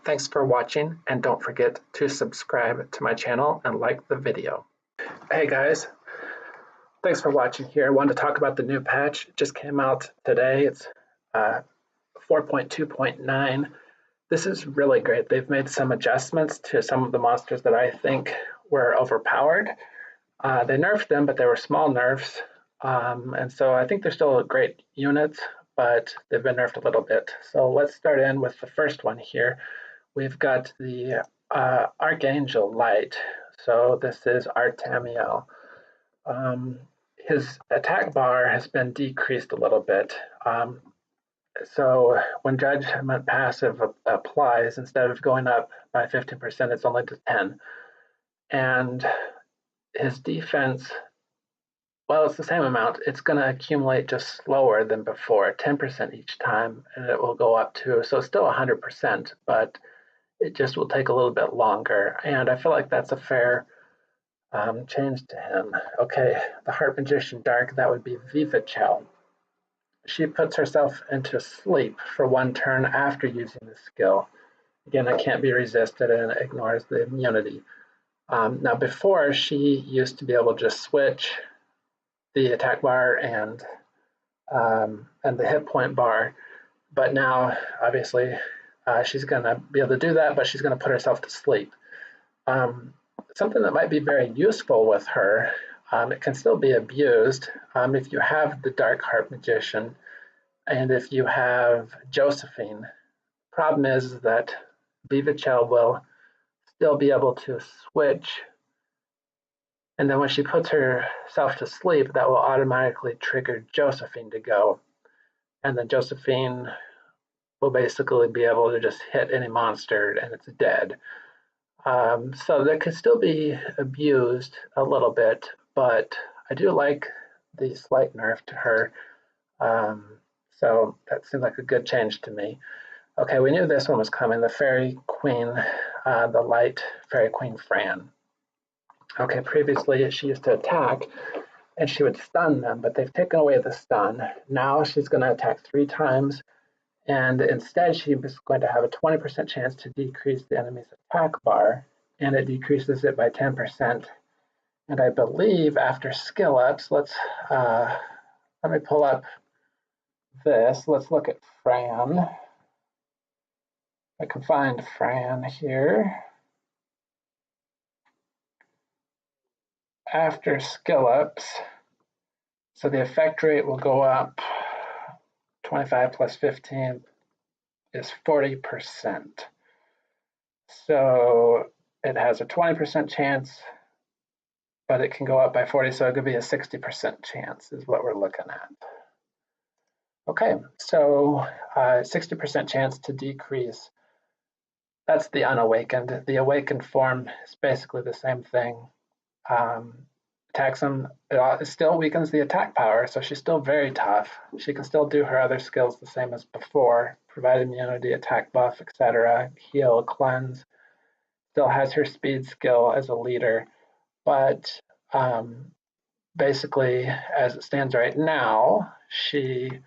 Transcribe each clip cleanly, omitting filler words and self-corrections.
Thanks for watching, and don't forget to subscribe to my channel and like the video. Hey guys, thanks for watching here. I wanted to talk about the new patch. It just came out today. It's 4.2.9. This is really great. They've made some adjustments to some of the monsters that I think were overpowered. They nerfed them, but they were small nerfs. And so I think they're still great units, but they've been nerfed a little bit. So let's start in with the first one here. We've got the Archangel Light. So this is Artamiel. His attack bar has been decreased a little bit. So when Judgment Passive applies, instead of going up by 15%, it's only to 10. And his defense, well, it's the same amount. It's going to accumulate just slower than before, 10% each time, and it will go up to, so it's still 100%, but it just will take a little bit longer. And I feel like that's a fair change to him. Okay, the Heart Magician Dark, that would be Vivachel. She puts herself into sleep for one turn after using the skill. Again, it can't be resisted and it ignores the immunity. Now before, she used to be able to just switch the attack bar and the hit point bar, but now obviously she's going to be able to do that, but she's going to put herself to sleep. Something that might be very useful with her, it can still be abused if you have the Dark Heart Magician and if you have Josephine. Problem is that Vivachel will still be able to switch, and then when she puts herself to sleep, that will automatically trigger Josephine to go, and then Josephine will basically be able to just hit any monster and it's dead. So that could still be abused a little bit, but I do like the slight nerf to her. So that seems like a good change to me. Okay, we knew this one was coming, the Fairy Queen, the Light Fairy Queen Fran. Okay, previously she used to attack and she would stun them, but they've taken away the stun. Now she's going to attack 3 times, and instead she is going to have a 20% chance to decrease the enemy's attack bar, and it decreases it by 10%. And I believe after skill ups, let me pull up this. Let's look at Fran. I can find Fran here. After skill ups, so the effect rate will go up 25 plus 15 is 40%. So it has a 20% chance, but it can go up by 40, so it could be a 60% chance is what we're looking at. Okay, so 60% chance to decrease. That's the unawakened. The awakened form is basically the same thing. Attacks them, it still weakens the attack power, so she's still very tough. She can still do her other skills the same as before, provide immunity, attack buff, etc., heal, cleanse. Still has her speed skill as a leader, but basically, as it stands right now, she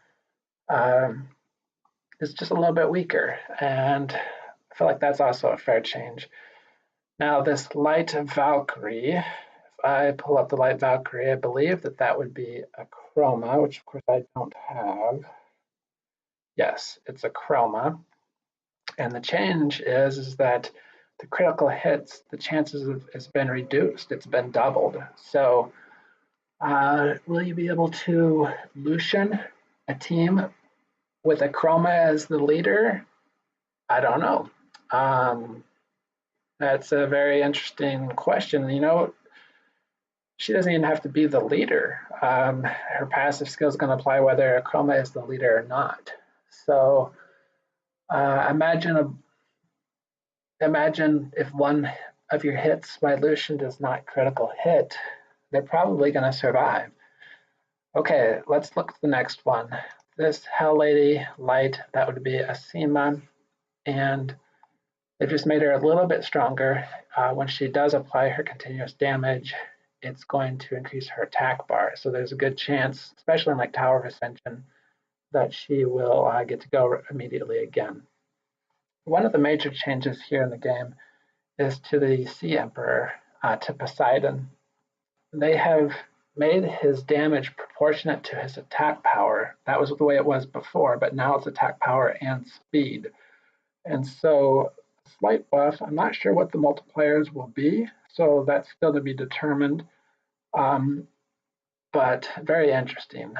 is just a little bit weaker, and I feel like that's also a fair change. Now, this Light Valkyrie, if I pull up the Light Valkyrie, I believe that that would be a chroma, which of course I don't have. Yes, it's a chroma. And the change is that the critical hits, the chances has been reduced. It's been doubled. So will you be able to Lucian a team with a chroma as the leader? I don't know. That's a very interesting question. You know, she doesn't even have to be the leader. Her passive skill is going to apply whether a chroma is the leader or not. So imagine if one of your hits by Lucian does not critical hit, they're probably going to survive. Okay, let's look at the next one. This Hell Lady Light, that would be Asima, and they've just made her a little bit stronger. When she does apply her continuous damage, it's going to increase her attack bar. So there's a good chance, especially in like Tower of Ascension, that she will get to go immediately again. one of the major changes here in the game is to the Sea Emperor, to Poseidon. They have made his damage proportionate to his attack power. That was the way it was before, but now it's attack power and speed. And so, slight buff. I'm not sure what the multipliers will be, so that's still to be determined. But very interesting.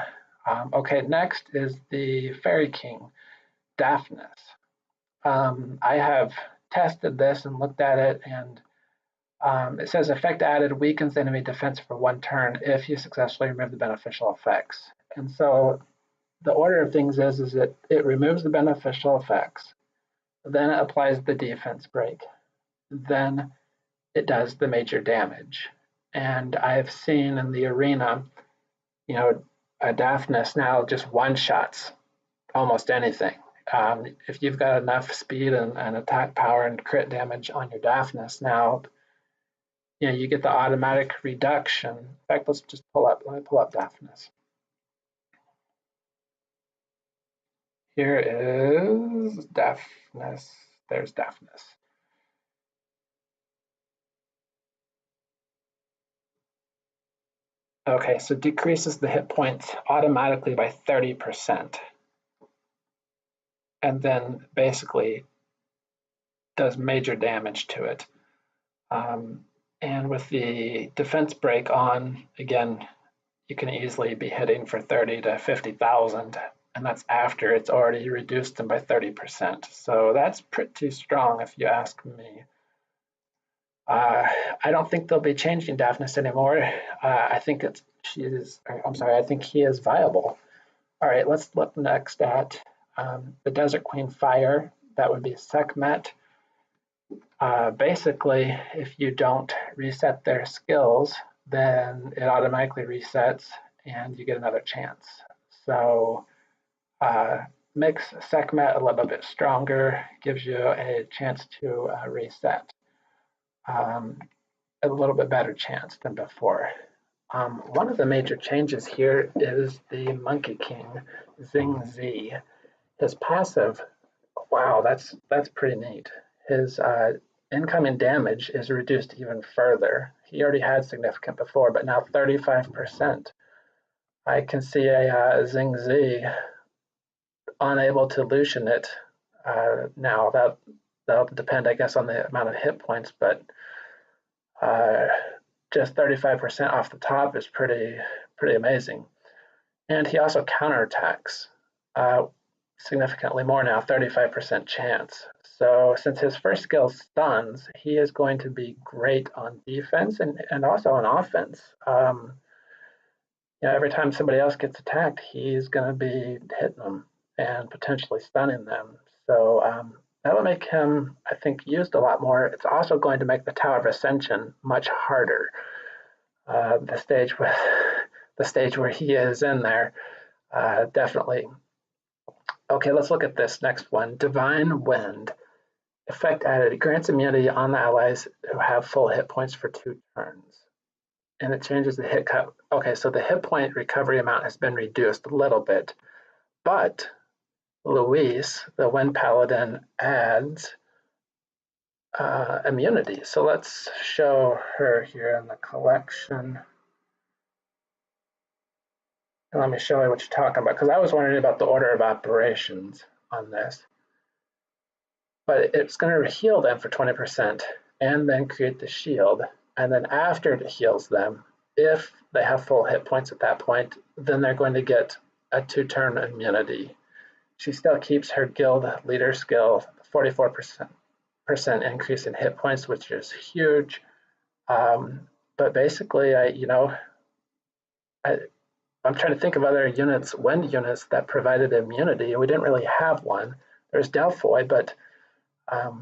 Okay, next is the Fairy King, Daphnis. I have tested this and looked at it, and it says effect added weakens enemy defense for 1 turn if you successfully remove the beneficial effects. And so the order of things is that it removes the beneficial effects, then it applies the defense break, then it does the major damage. And I have seen in the arena, you know, a Daphnis now just one-shots almost anything. If you've got enough speed and attack power and crit damage on your Daphnis now, you know, you get the automatic reduction. In fact, let me pull up Daphnis. Here is Daphnis. There's Daphnis. Okay, so decreases the hit points automatically by 30%. And then basically does major damage to it. And with the defense break on, again, you can easily be hitting for 30 to 50,000, and that's after it's already reduced them by 30%. So that's pretty strong if you ask me. I don't think they'll be changing Daphnis anymore. I think I think he is viable. All right, let's look next at the Desert Queen Fire. That would be Sekhmet. Basically, if you don't reset their skills, then it automatically resets and you get another chance. So makes Sekhmet a little bit stronger, gives you a chance to reset. A little bit better chance than before. One of the major changes here is the Monkey King, Zing Z. His passive, wow, that's pretty neat. His incoming damage is reduced even further. He already had significant before, but now 35%. I can see a Zing Z unable to Lucian it now. That'll depend, I guess, on the amount of hit points, but just 35% off the top is pretty amazing. And he also counterattacks significantly more now, 35% chance. So since his first skill stuns, he is going to be great on defense and also on offense. Every time somebody else gets attacked, he's going to be hitting them and potentially stunning them. So that'll make him, I think, used a lot more. It's also going to make the Tower of Ascension much harder. The stage where he is in there, definitely. Okay, let's look at this next one. Divine Wind. Effect added. It grants immunity on the allies who have full hit points for 2 turns. And it changes the hit cut. Okay, so the hit point recovery amount has been reduced a little bit. But Louise, the Wind Paladin, adds immunity. So let's show her here in the collection. And let me show you what you're talking about, because I was wondering about the order of operations on this. But it's going to heal them for 20% and then create the shield. And then after it heals them, if they have full hit points at that point, then they're going to get a 2-turn immunity. She still keeps her guild leader skill, 44% increase in hit points, which is huge. But basically, I'm trying to think of other units, wind units that provided immunity, and we didn't really have one. There's Delphoid, but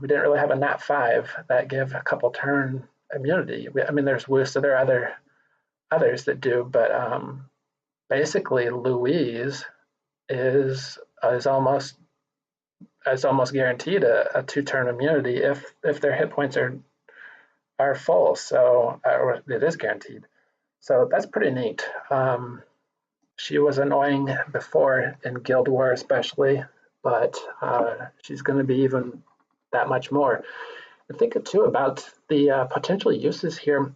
we didn't really have a Nat 5 that gave a couple turn immunity. There's Woo, so there are others that do, but basically Louise is almost guaranteed a 2-turn immunity if their hit points are full. So or it is guaranteed. So that's pretty neat. She was annoying before in Guild War, especially, but she's going to be even that much more. And think too about the potential uses here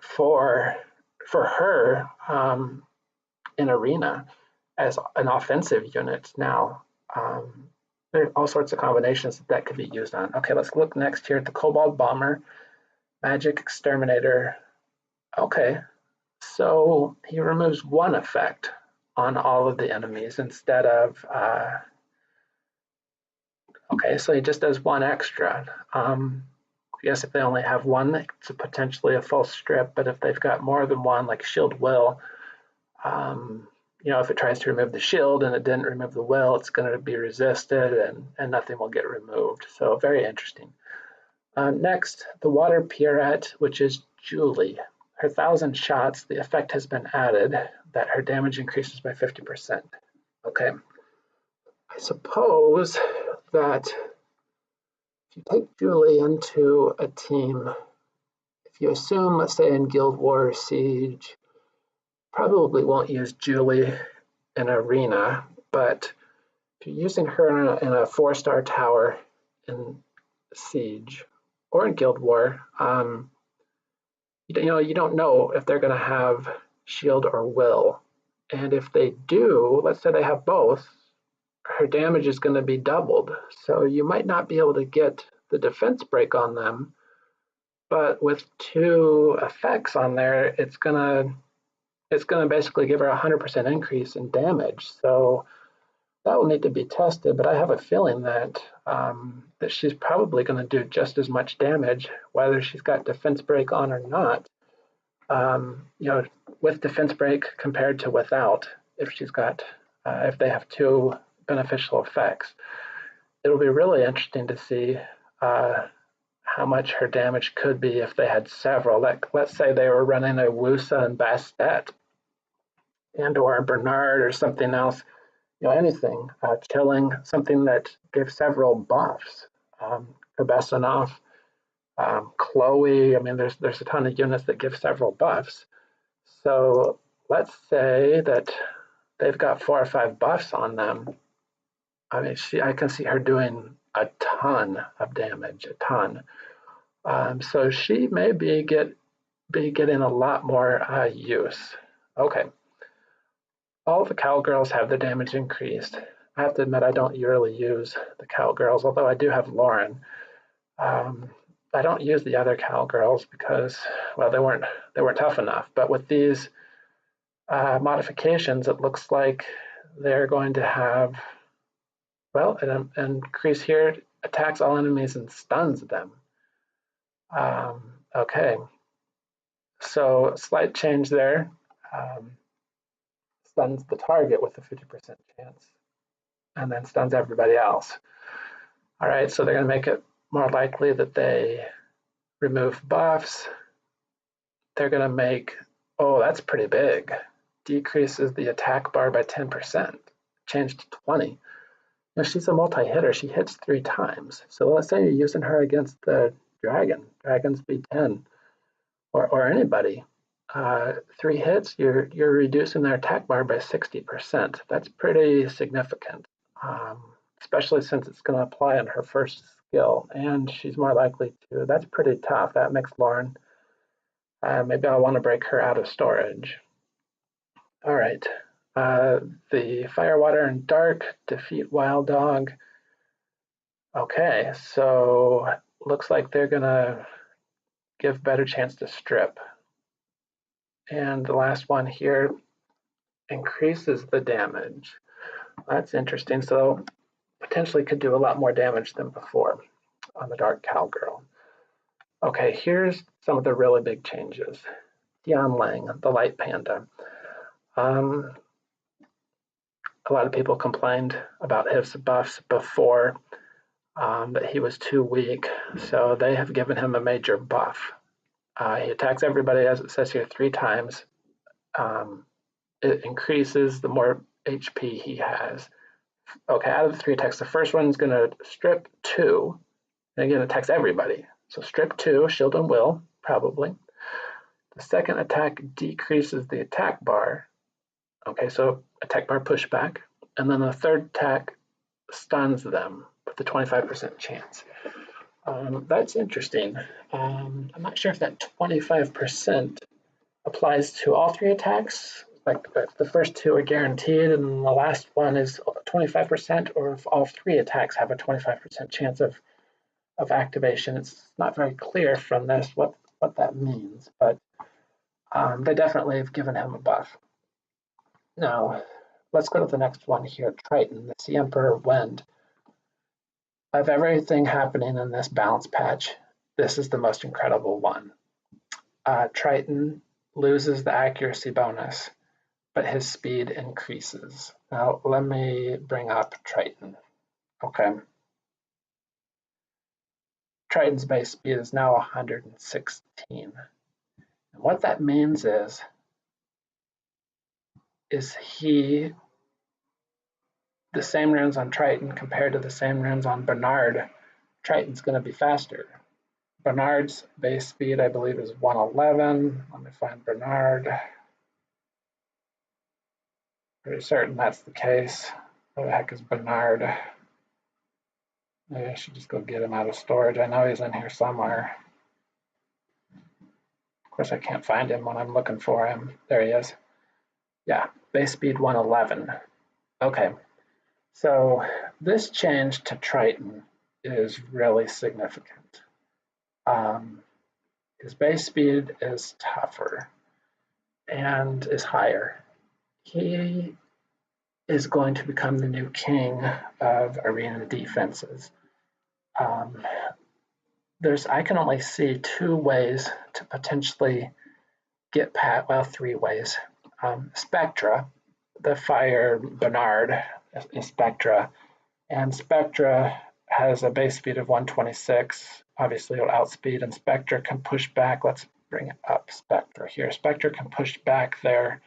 for her in arena as an offensive unit now. There are all sorts of combinations that could be used on. Okay, let's look next here at the Cobalt Bomber, Magic Exterminator. Okay, so he removes one effect on all of the enemies instead of, okay, so he just does one extra. I guess if they only have one, it's potentially a full strip, but if they've got more than one, like Shield Will, you know, if it tries to remove the shield and it didn't remove the will, it's going to be resisted and nothing will get removed. So very interesting. Next, the Water Pierrette, which is Julie. Her 1,000 shots, the effect has been added that her damage increases by 50%. Okay. I suppose that if you take Julie into a team, if you assume, let's say in Guild War Siege, probably won't use Julie in arena, but if you're using her in a 4-star tower in Siege or in Guild War, you don't know if they're going to have shield or will, and if they do, let's say they have both, her damage is going to be doubled. So you might not be able to get the defense break on them, but with 2 effects on there, it's gonna basically give her a 100% increase in damage. So that will need to be tested, but I have a feeling that that she's probably going to do just as much damage, whether she's got defense break on or not. You know, with defense break compared to without, if she's got, if they have 2 beneficial effects, it'll be really interesting to see how much her damage could be if they had several. Like, let's say they were running a Wusa and Bastet, and or Bernard or something else, you know, anything, chilling, something that gave several buffs. Kabesanov, Chloe, I mean, there's a ton of units that give several buffs. So let's say that they've got 4 or 5 buffs on them. I mean, I can see her doing a ton of damage, a ton. So she may be getting a lot more use. Okay. All the cowgirls have their damage increased. I have to admit I don't really use the cowgirls, although I do have Lauren. I don't use the other cowgirls because, well, they weren't tough enough. But with these modifications, it looks like they're going to have, well, an increase here, attacks all enemies and stuns them. Okay, so slight change there. Stuns the target with a 50% chance, and then stuns everybody else. All right, so they're going to make it more likely that they remove buffs. They're going to make, oh, that's pretty big. Decreases the attack bar by 10%, changed to 20. Now she's a multi-hitter. She hits 3 times. So let's say you're using her against the dragon. Dragons be 10, or anybody. 3 hits, you're reducing their attack bar by 60%. That's pretty significant, especially since it's going to apply on her first skill, and she's more likely to. That's pretty tough. That makes Lauren. Maybe I want to break her out of storage. All right. The Fire, Water, and Dark defeat Wild Dog. Okay, so looks like they're going to give better chance to strip. And the last one here increases the damage. That's interesting. So potentially could do a lot more damage than before on the Dark Cowgirl. Okay, here's some of the really big changes. Tian, the Light Panda. A lot of people complained about his buffs before, that he was too weak. So they have given him a major buff. He attacks everybody, as it says here, 3 times. It increases the more HP he has. Okay, out of the 3 attacks, the first one's going to strip 2, and again, attacks everybody. So strip 2, shield and will, probably. The second attack decreases the attack bar. Okay, so attack bar pushback. And then the third attack stuns them. with the 25% chance. That's interesting. I'm not sure if that 25% applies to all three attacks, like the first two are guaranteed and the last one is 25%, or if all three attacks have a 25% chance of activation. It's not very clear from this what that means, but they definitely have given him a buff. Now, let's go to the next one here, Triton, the Sea Emperor Wind. Of everything happening in this balance patch, this is the most incredible one. Triton loses the accuracy bonus, but his speed increases. Now, let me bring up Triton. Okay. Triton's base speed is now 116. And what that means is the same runes on Triton compared to the same runes on Bernard, Triton's going to be faster. Bernard's base speed, I believe, is 111. Let me find Bernard. Pretty certain that's the case. Where the heck is Bernard? Maybe I should just go get him out of storage. I know he's in here somewhere. Of course, I can't find him when I'm looking for him. There he is. Yeah, base speed 111. Okay, so this change to Triton is really significant. His base speed is tougher and is higher. He is going to become the new king of arena defenses. I can only see two ways to potentially get past, well, three ways. Spectra, the fire Bernard is Spectra, and Spectra has a base speed of 126. Obviously, it'll outspeed, and Spectra can push back. Let's bring up Spectra here. Spectra can push back their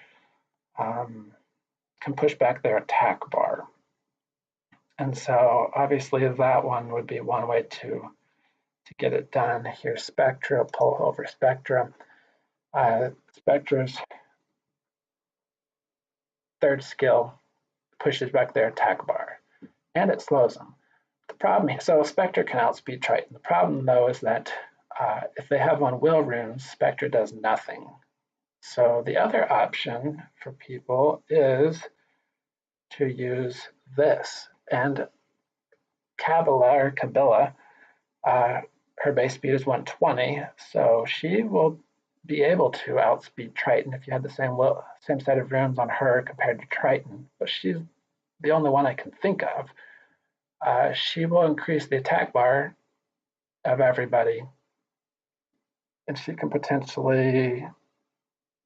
attack bar, and so obviously that one would be one way to get it done. Here's Spectra. Pull over Spectra. Spectra's third skill pushes back their attack bar, and it slows them. The problem, so Spectra can outspeed Triton. The problem, though, is that if they have on will runes, Spectra does nothing. So the other option for people is to use this. And Kabila, her base speed is 120, so she will be able to outspeed Triton if you had the same set of runes on her compared to Triton. But she's the only one I can think of. She will increase the attack bar of everybody, and she can potentially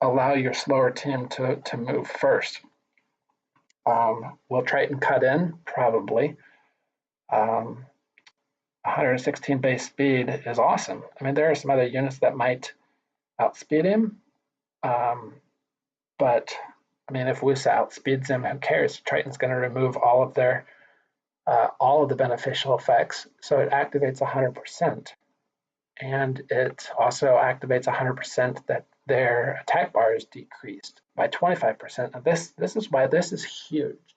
allow your slower team to move first. Will Triton cut in? Probably. 116 base speed is awesome. I mean, there are some other units that might outspeed him, but I mean, if Wusa outspeeds him, who cares? Triton's going to remove all of the beneficial effects, so it activates 100%, and it also activates 100% that their attack bar is decreased by 25%. Now this is why this is huge,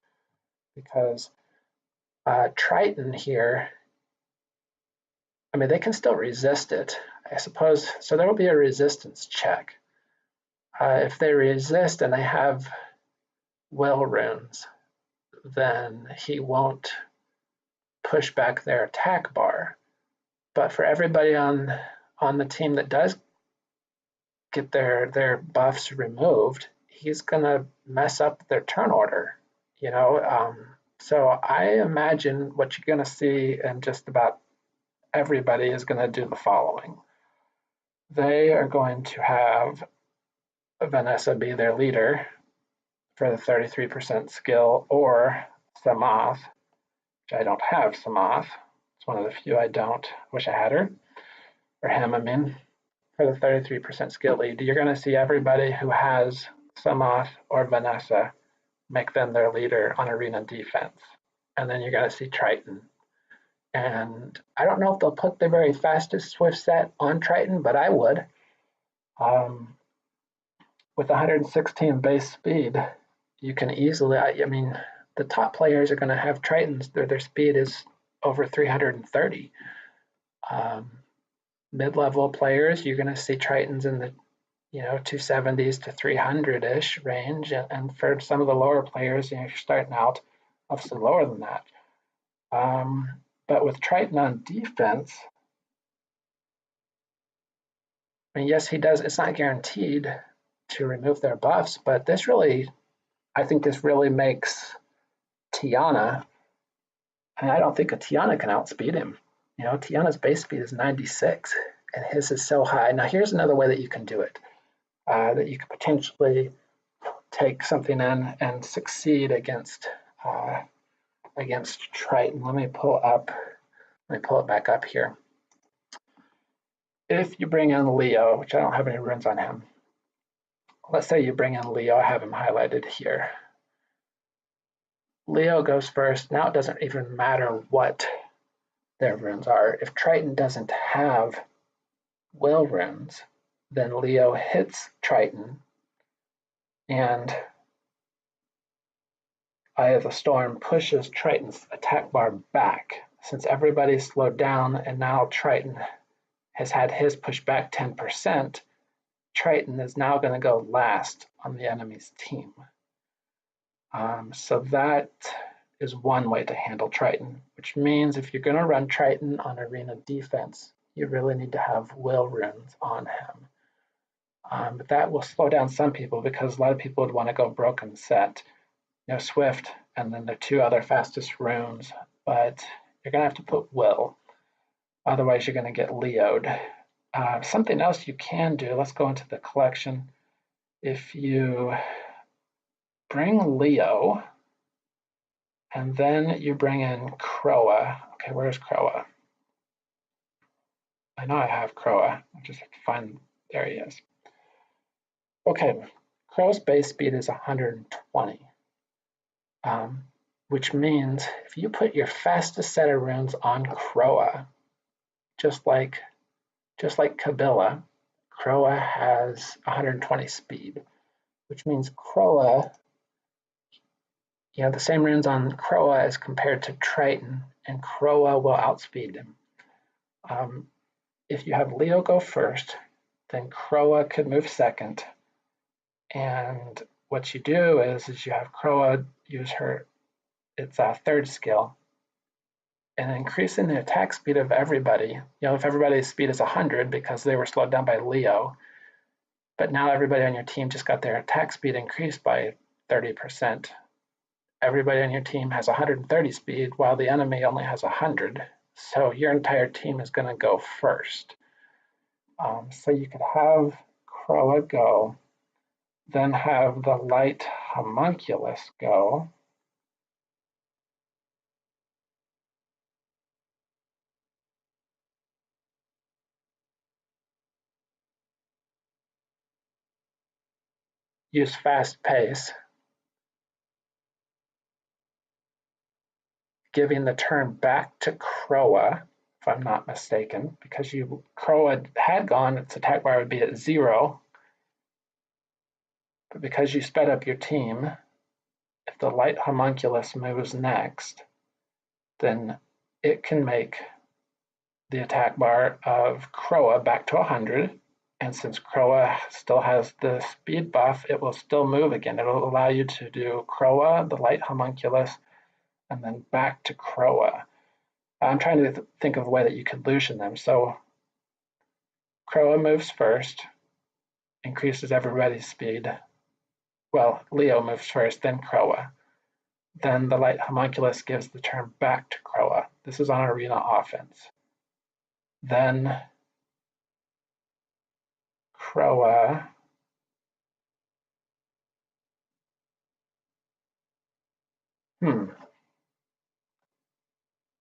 because Triton here, I mean, they can still resist it, I suppose. So there will be a resistance check. If they resist and they have will runes, then he won't push back their attack bar. But for everybody on the team that does get their buffs removed, he's gonna mess up their turn order, you know. So I imagine what you're gonna see, and just about everybody is gonna do the following. They are going to have Vanessa be their leader for the 33% skill, or Samath, which I don't have Samath. It's one of the few I don't. Wish I had her. Or him, I mean. For the 33% skill lead, you're going to see everybody who has Samath or Vanessa make them their leader on arena defense. And then you're going to see Triton. And I don't know if they'll put the very fastest Swift set on Triton, but I would. With 116 base speed, you can easily, I mean, the top players are going to have Tritons. Their speed is over 330. Mid-level players, you're going to see Tritons in the 270s to 300-ish range, and for some of the lower players, you're starting out obviously lower than that. But with Triton on defense, I mean, yes, he does. It's not guaranteed to remove their buffs, but I think this really makes Tiana, and I don't think a Tiana can outspeed him. Tiana's base speed is 96, and his is so high. Now, here's another way that you can do it, that you could potentially take something in and succeed against Triton. Let me pull it back up here. If you bring in Leo, which I don't have any runes on him, let's say you bring in Leo, I have him highlighted here. Leo goes first. Now it doesn't even matter what their runes are. If Triton doesn't have will runes, then Leo hits Triton, and Eye of the Storm pushes Triton's attack bar back. Since everybody's slowed down and now Triton has had his push back 10%, Triton is now going to go last on the enemy's team. So that is one way to handle Triton, which means if you're going to run Triton on arena defense, you really need to have will runes on him. But that will slow down some people because a lot of people would want to go broken set, Swift, and then the two other fastest runes, but you're going to have to put will. Otherwise, you're going to get Leo'd. Something else you can do, let's go into the collection. If you bring Leo, and then you bring in Croa. Okay, where's Croa? I know I have Croa. I just have to find, there he is. Okay, Croa's base speed is 120, which means if you put your fastest set of runes on Croa, just like Kabila, Croa has 120 speed, which means Croa, the same runes on Croa as compared to Triton, and Croa will outspeed him. If you have Leo go first, then Croa could move second, and what you do is you have Croa use its third skill, and increasing the attack speed of everybody. If everybody's speed is 100 because they were slowed down by Leo, but now everybody on your team just got their attack speed increased by 30%. Everybody on your team has 130 speed while the enemy only has 100. So your entire team is going to go first. So you could have Croa go, then have the light homunculus go, use fast pace, giving the turn back to Croa, if I'm not mistaken, because Croa had gone, its attack bar would be at 0, but because you sped up your team, if the light homunculus moves next, then it can make the attack bar of Croa back to 100, and since Croa still has the speed buff, it will still move again. It'll allow you to do Croa, the light homunculus, and then back to Croa. I'm trying to think of a way that you could Lucian them. So Croa moves first, increases everybody's speed. Well, Leo moves first, then Croa. Then the light homunculus gives the turn back to Croa. This is on arena offense. Then Croa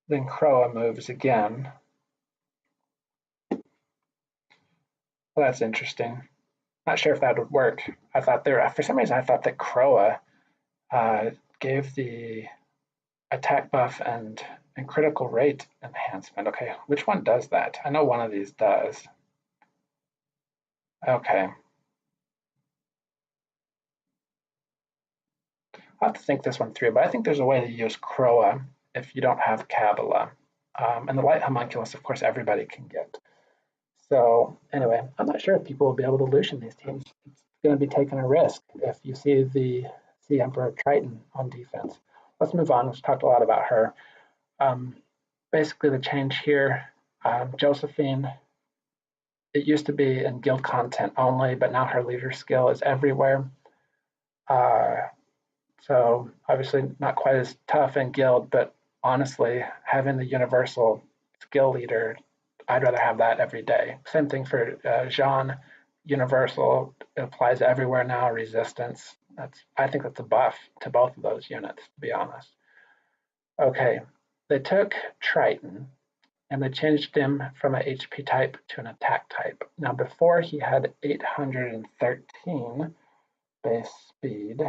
Then Croa moves again. Well, that's interesting. Not sure if that would work. I thought for some reason, I thought that Croa gave the attack buff and critical rate enhancement. Okay, which one does that? I know one of these does. Okay. I'll have to think this one through, but I think there's a way to use Croa if you don't have Kabila. And the light homunculus, of course, everybody can get. So anyway, I'm not sure if people will be able to Lucian these teams. It's going to be taking a risk if you see the Sea Emperor Triton on defense. Let's move on. We've talked a lot about her. Basically, the change here, Josephine, it used to be in guild content only, but now her leader skill is everywhere. So obviously not quite as tough in guild, but honestly, having the universal skill leader, I'd rather have that every day. Same thing for Jean, universal, it applies everywhere now, resistance. I think that's a buff to both of those units, to be honest. Okay, they took Triton and they changed him from an HP type to an attack type. Now before he had 813 base speed,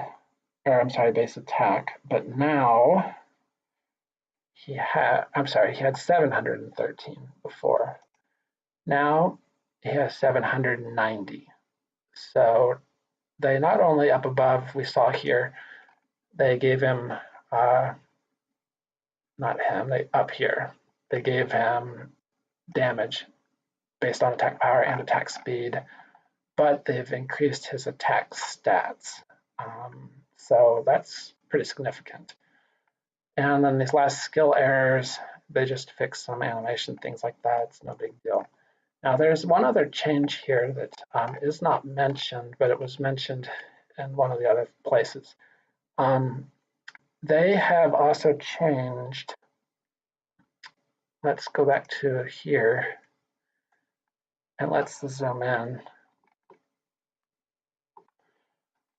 or I'm sorry, base attack, but now he had 713 before. Now he has 790. So they not only up above, we saw here, they gave him, not him, they up here, they gave him damage based on attack power and attack speed, but they've increased his attack stats. So that's pretty significant. And then these last skill errors, they just fix some animation, things like that. It's no big deal. Now there's one other change here that is not mentioned, but it was mentioned in one of the other places. They have also changed, let's go back to here, and let's zoom in.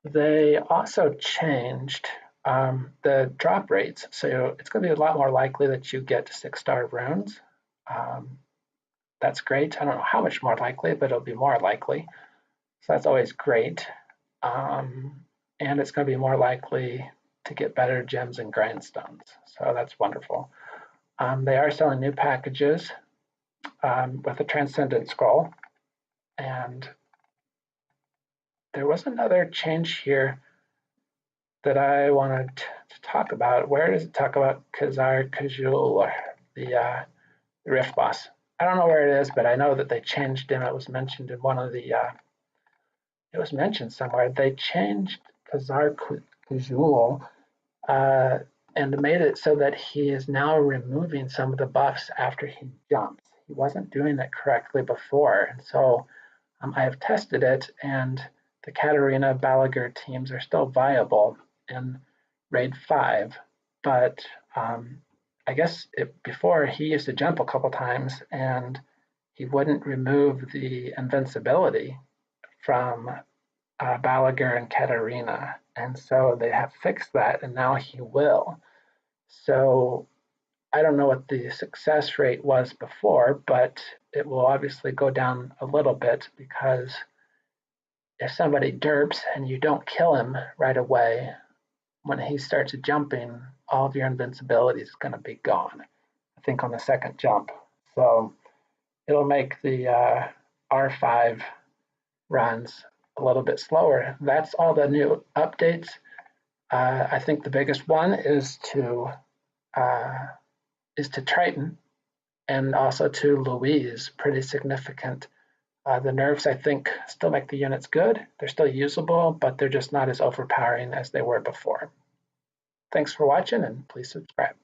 They also changed the drop rates. So it's going to be a lot more likely that you get 6-star runes. That's great. I don't know how much more likely, but it'll be more likely. So that's always great. And it's going to be more likely to get better gems and grindstones. So that's wonderful. They are selling new packages with a Transcendent Scroll. And there was another change here that I wanted to talk about. Where does it talk about Khazar Kajul, the Rift boss? I don't know where it is, but I know that they changed him. It was mentioned in one of the, it was mentioned somewhere. They changed Khazar Kajul and made it so that he is now removing some of the buffs after he jumps. He wasn't doing it correctly before. And so I have tested it, and the Katarina Balaguer teams are still viable in Raid 5, but I guess before he used to jump a couple times and he wouldn't remove the invincibility from Balaguer and Katarina, and so they have fixed that, and now he will. So I don't know what the success rate was before, but it will obviously go down a little bit, because if somebody derps and you don't kill him right away, when he starts jumping, all of your invincibility is going to be gone, I think, on the second jump. So it'll make the R5 runs a little bit slower. That's all the new updates. I think the biggest one is to Triton and also to Louise, pretty significant. The nerfs, I think, still make the units good. They're still usable, but they're just not as overpowering as they were before. Thanks for watching, and please subscribe.